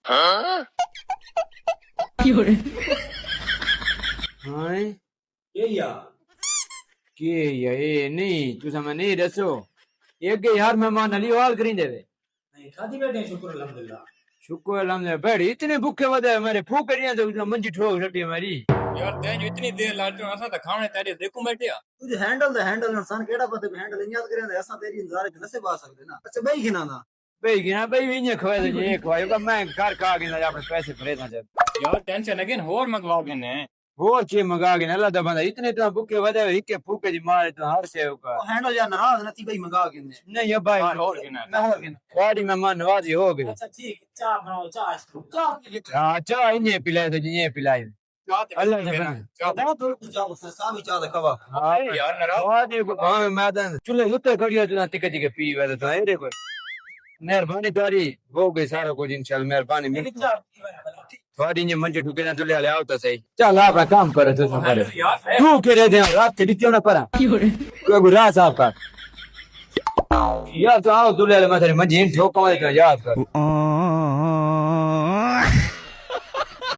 हाय ये यार के ये नहीं तू समझ नहीं दसो एक के यार मेहमान अली वाल करी देवे नहीं खाती बैठे हैं, शुक्र अल्हम्दुलिल्लाह। शुक्र अल्हम्दुलिल्लाह बैठ इतने भूखे वदे मेरे फूक करिया तो मंजी ठोक रटी हमारी यार तेज इतनी देर लाते हो असा तो खाने तेरे देखो बैठे तुझे हैंडल इंसान केड़ा पता भी हैंडल याद करें ऐसा तेरी इंतजार के नसे बा सकते ना। अच्छा भाई गिना ना भाई गिना भाई भी नहीं खवाए तो ये खवाए मैं घर का गिना अपने पैसे भरे ना जब यार टेंशन अगेन होर मंगवाओगे ने वो चे मंगा के अल्लाह दा बंदा इतने तो भूखे वदे इके फूके दी मार तो हर से का वो हैंडल यार नाराज नती भाई मंगा के ने। नहीं ये भाई और गिना मैं और गिना। गाड़ी मेहमान नवाजी हो गई अच्छा ठीक है, चाय बनाओ, चाय हां चाय इन्हें पिलाए तो ये पिलाए अल्लाह ने बना ना तो कुछ जाओ सा भी चाय खवा। हां यार नाराज और देखो हां मैदान चूल्हे उत्ते खड़ियो तो टिक टिक पी वे तो ये देखो मेहरबानी तारी हो गई सारा कुछ इंशाल्लाह मेहरबानी मेरी थोड़ी ने मंजे ठुके ना तुले ले आओ तो सही चल अपना काम करे तो सब करे यार तू के रे दे रात के दित्यो ना परा कोई गुरा साहब का यार तो आओ तुले ले मैं तेरे मंजे ठोक के याद कर